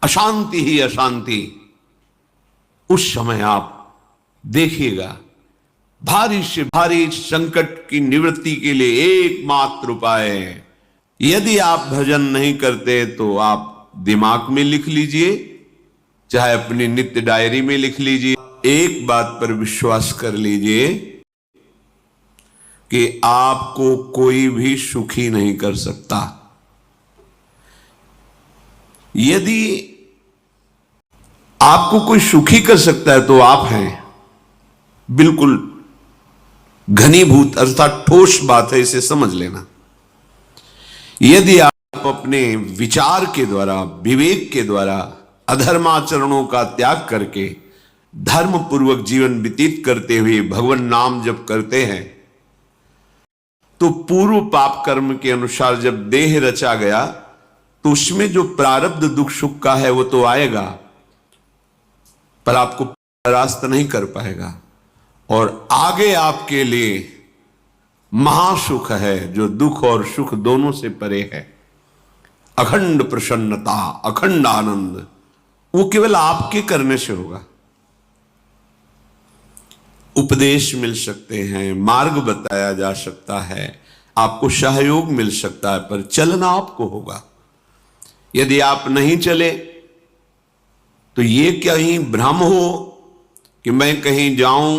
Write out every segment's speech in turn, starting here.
अशांति ही अशांति। उस समय आप देखिएगा भारी से भारी संकट की निवृत्ति के लिए एकमात्र उपाय है, यदि आप भजन नहीं करते तो आप दिमाग में लिख लीजिए, चाहे अपनी नित्य डायरी में लिख लीजिए। एक बात पर विश्वास कर लीजिए कि आपको कोई भी सुखी नहीं कर सकता। यदि आपको कोई सुखी कर सकता है तो आप हैं। बिल्कुल घनीभूत अर्थात ठोस बात है, इसे समझ लेना। यदि आप अपने विचार के द्वारा, विवेक के द्वारा अधर्माचरणों का त्याग करके धर्म पूर्वक जीवन व्यतीत करते हुए भगवान नाम जप करते हैं, तो पूर्व पाप कर्म के अनुसार जब देह रचा गया तो उसमें जो प्रारब्ध दुख सुख का है वो तो आएगा, पर आपको परास्त नहीं कर पाएगा। और आगे आपके लिए महासुख है जो दुख और सुख दोनों से परे है। अखंड प्रसन्नता, अखंड आनंद, वो केवल आपके करने से होगा। उपदेश मिल सकते हैं, मार्ग बताया जा सकता है, आपको सहयोग मिल सकता है, पर चलना आपको होगा। यदि आप नहीं चले तो ये कहीं भ्रम हो कि मैं कहीं जाऊं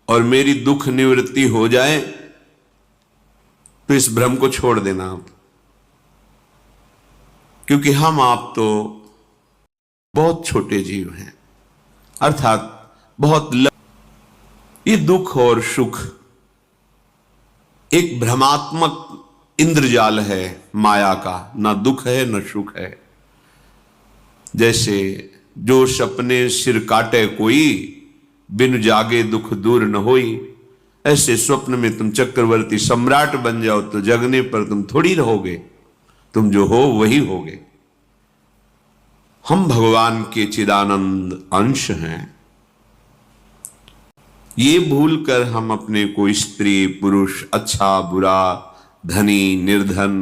और मेरी दुख निवृत्ति हो जाए, तो इस भ्रम को छोड़ देना आप। क्योंकि हम आप तो बहुत छोटे जीव हैं, अर्थात बहुत ये दुख और सुख एक भ्रमात्मक इंद्रजाल है माया का, ना दुख है न सुख है। जैसे जो सपने सिर काटे कोई, बिन जागे दुख दूर न होई। ऐसे स्वप्न में तुम चक्रवर्ती सम्राट बन जाओ तो जगने पर तुम थोड़ी रहोगे, तुम जो हो वही होगे। हम भगवान के चिदानंद अंश हैं। ये भूलकर हम अपने को स्त्री पुरुष, अच्छा बुरा, धनी निर्धन,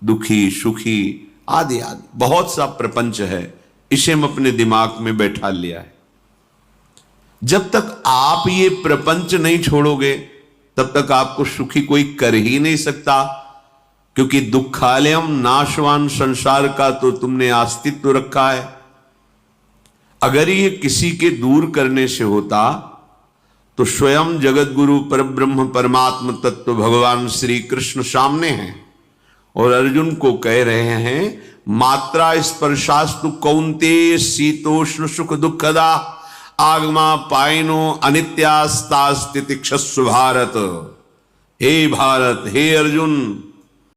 दुखी सुखी आदि आदि बहुत सा प्रपंच है, इसे हम अपने दिमाग में बैठा लिया है। जब तक आप ये प्रपंच नहीं छोड़ोगे तब तक आपको सुखी कोई कर ही नहीं सकता, क्योंकि दुखालयम नाशवान संसार का तो तुमने अस्तित्व रखा है। अगर ये किसी के दूर करने से होता तो स्वयं जगत गुरु परब्रह्म परमात्म तत्व भगवान श्री कृष्ण सामने हैं और अर्जुन को कह रहे हैं, मात्रा स्पर्शास्तु कौन्तेय शीतोष्ण सुख दुखदा आगमा पायनो अनित्यास्ता स्थितिक्षस्व भारत। हे भारत, हे अर्जुन,